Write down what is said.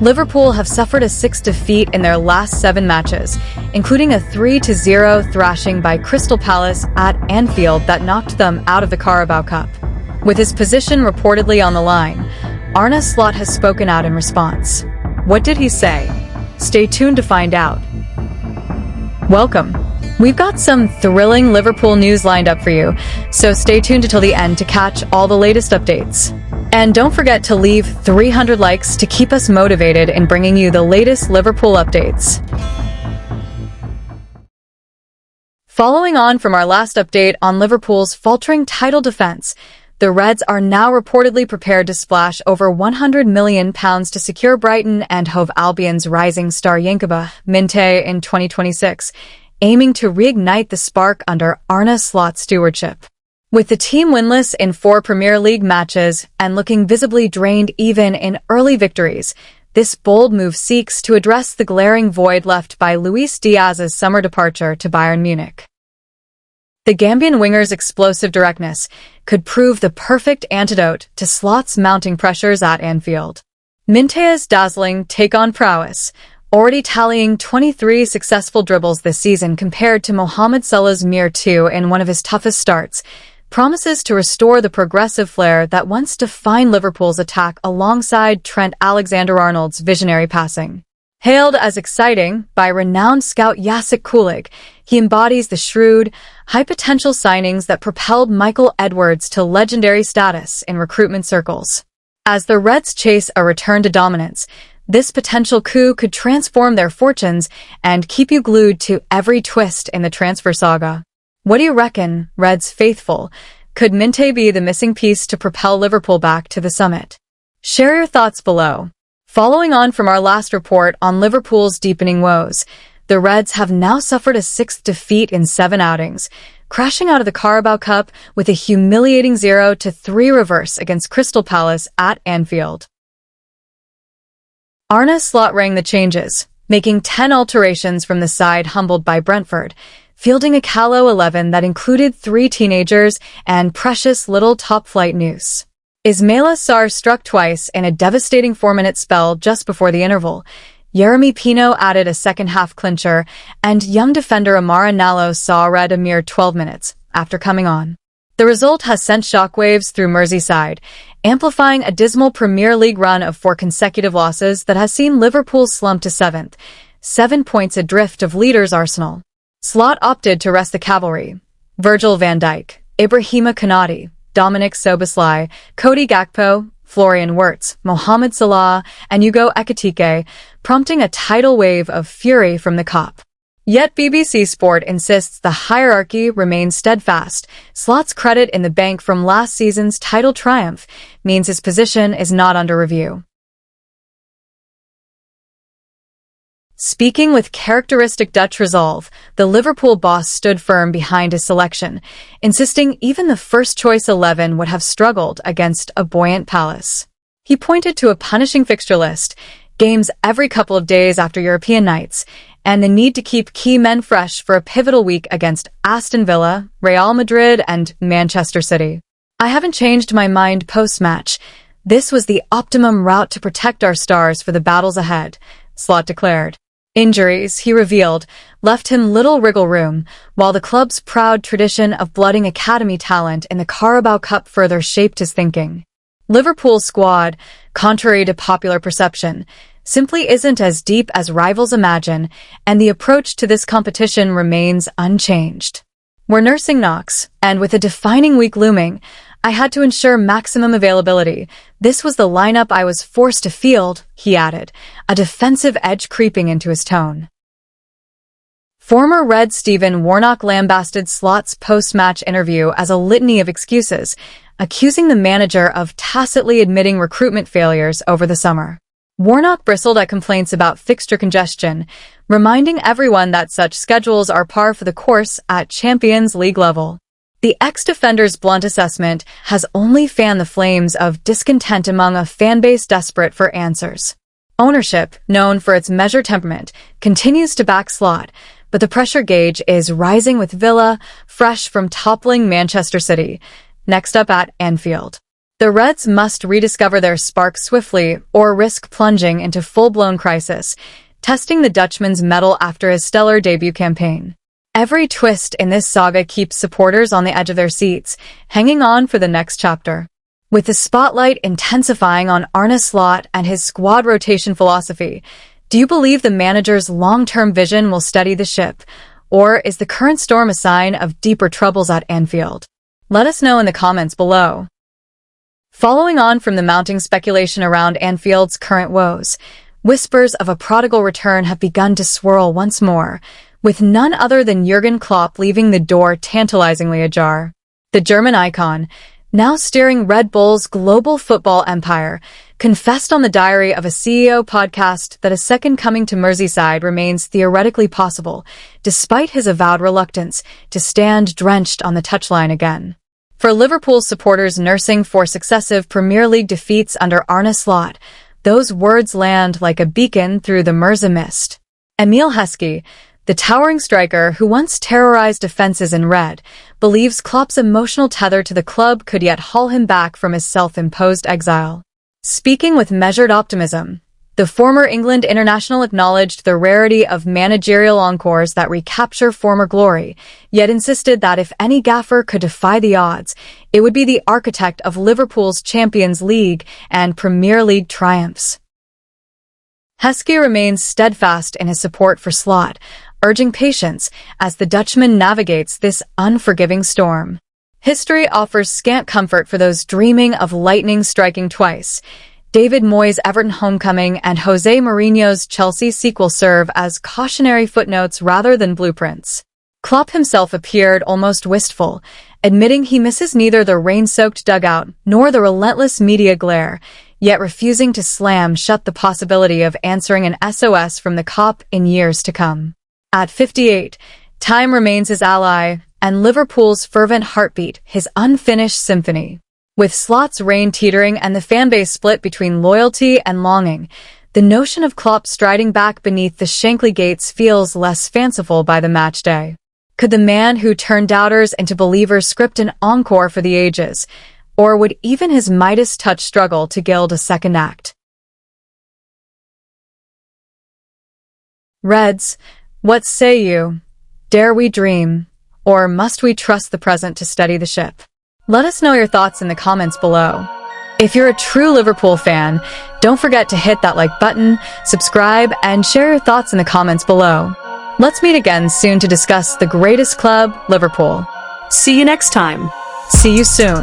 Liverpool have suffered a 6 defeat in their last 7 matches, including a 3-0 thrashing by Crystal Palace at Anfield that knocked them out of the Carabao Cup. With his position reportedly on the line, Arne Slot has spoken out in response. What did he say? Stay tuned to find out. Welcome. We've got some thrilling Liverpool news lined up for you, so stay tuned until the end to catch all the latest updates. And don't forget to leave 300 likes to keep us motivated in bringing you the latest Liverpool updates. Following on from our last update on Liverpool's faltering title defense, the Reds are now reportedly prepared to splash over £100 million to secure Brighton and Hove Albion's rising star ynwa Minte in 2026, aiming to reignite the spark under Arne Slot's stewardship. With the team winless in 4 Premier League matches and looking visibly drained even in early victories, this bold move seeks to address the glaring void left by Luis Diaz's summer departure to Bayern Munich. The Gambian winger's explosive directness could prove the perfect antidote to Slot's mounting pressures at Anfield. Minte's dazzling take-on prowess, already tallying 23 successful dribbles this season compared to Mohamed Salah's mere 2 in one of his toughest starts, promises to restore the progressive flair that once defined Liverpool's attack alongside Trent Alexander-Arnold's visionary passing. Hailed as exciting by renowned scout Jacek Kulig, he embodies the shrewd, high-potential signings that propelled Michael Edwards to legendary status in recruitment circles. As the Reds chase a return to dominance, this potential coup could transform their fortunes and keep you glued to every twist in the transfer saga. What do you reckon, Reds faithful? Could Minte be the missing piece to propel Liverpool back to the summit? Share your thoughts below. Following on from our last report on Liverpool's deepening woes, the Reds have now suffered a 6th defeat in 7 outings, crashing out of the Carabao Cup with a humiliating 0-3 reverse against Crystal Palace at Anfield. Arne Slot rang the changes, making 10 alterations from the side humbled by Brentford, fielding a callow 11 that included 3 teenagers and precious little top-flight news. Ismaila Sarr struck twice in a devastating 4-minute spell just before the interval. Yeremy Pino added a second-half clincher, and young defender Amara Nallo saw red a mere 12 minutes after coming on. The result has sent shockwaves through Merseyside, amplifying a dismal Premier League run of 4 consecutive losses that has seen Liverpool slump to 7th, 7 points adrift of leaders Arsenal. Slot opted to rest the cavalry. Virgil van Dijk, Ibrahima Konate, Dominic Szoboszlai, Cody Gakpo, Florian Wirtz, Mohamed Salah, and Ugo Ekitike, prompting a tidal wave of fury from the Kop. Yet BBC Sport insists the hierarchy remains steadfast. Slot's credit in the bank from last season's title triumph means his position is not under review. Speaking with characteristic Dutch resolve, the Liverpool boss stood firm behind his selection, insisting even the first-choice 11 would have struggled against a buoyant Palace. He pointed to a punishing fixture list, games every couple of days after European nights, and the need to keep key men fresh for a pivotal week against Aston Villa, Real Madrid, and Manchester City. I haven't changed my mind post-match. This was the optimum route to protect our stars for the battles ahead, Slot declared. Injuries, he revealed, left him little wriggle room, while the club's proud tradition of blooding academy talent in the Carabao Cup further shaped his thinking. Liverpool's squad, contrary to popular perception, simply isn't as deep as rivals imagine, and the approach to this competition remains unchanged. We're nursing knocks, and with a defining week looming, I had to ensure maximum availability. This was the lineup I was forced to field, he added, a defensive edge creeping into his tone. Former Red Stephen Warnock lambasted Slot's post-match interview as a litany of excuses, accusing the manager of tacitly admitting recruitment failures over the summer. Warnock bristled at complaints about fixture congestion, reminding everyone that such schedules are par for the course at Champions League level. The ex-defender's blunt assessment has only fanned the flames of discontent among a fanbase desperate for answers. Ownership, known for its measured temperament, continues to back Slot, but the pressure gauge is rising with Villa, fresh from toppling Manchester City, next up at Anfield. The Reds must rediscover their spark swiftly or risk plunging into full-blown crisis, testing the Dutchman's mettle after his stellar debut campaign. Every twist in this saga keeps supporters on the edge of their seats, hanging on for the next chapter. With the spotlight intensifying on Arne Slot and his squad rotation philosophy, do you believe the manager's long-term vision will steady the ship, or is the current storm a sign of deeper troubles at Anfield? Let us know in the comments below. Following on from the mounting speculation around Anfield's current woes, whispers of a prodigal return have begun to swirl once more, with none other than Jurgen Klopp leaving the door tantalizingly ajar. The German icon, now steering Red Bull's global football empire, confessed on the Diary of a CEO podcast that a second coming to Merseyside remains theoretically possible, despite his avowed reluctance to stand drenched on the touchline again. For Liverpool supporters nursing for successive Premier League defeats under Arne Slot, those words land like a beacon through the Mersey mist. Emile Heskey, the towering striker who once terrorized defenses in red, believes Klopp's emotional tether to the club could yet haul him back from his self-imposed exile. Speaking with measured optimism, the former England international acknowledged the rarity of managerial encores that recapture former glory, yet insisted that if any gaffer could defy the odds, it would be the architect of Liverpool's Champions League and Premier League triumphs. Heskey remains steadfast in his support for Slot, urging patience as the Dutchman navigates this unforgiving storm. History offers scant comfort for those dreaming of lightning striking twice. David Moyes' Everton homecoming and Jose Mourinho's Chelsea sequel serve as cautionary footnotes rather than blueprints. Klopp himself appeared almost wistful, admitting he misses neither the rain-soaked dugout nor the relentless media glare, yet refusing to slam shut the possibility of answering an SOS from the Kop in years to come. At 58, time remains his ally, and Liverpool's fervent heartbeat his unfinished symphony. With Slot's reign teetering and the fanbase split between loyalty and longing, the notion of Klopp striding back beneath the Shankly gates feels less fanciful by the match day. Could the man who turned doubters into believers script an encore for the ages, or would even his Midas touch struggle to gild a second act? Reds, what say you? Dare we dream, or must we trust the present to steady the ship? Let us know your thoughts in the comments below. If you're a true Liverpool fan, don't forget to hit that like button, subscribe, and share your thoughts in the comments below. Let's meet again soon to discuss the greatest club, Liverpool. See you next time. See you soon.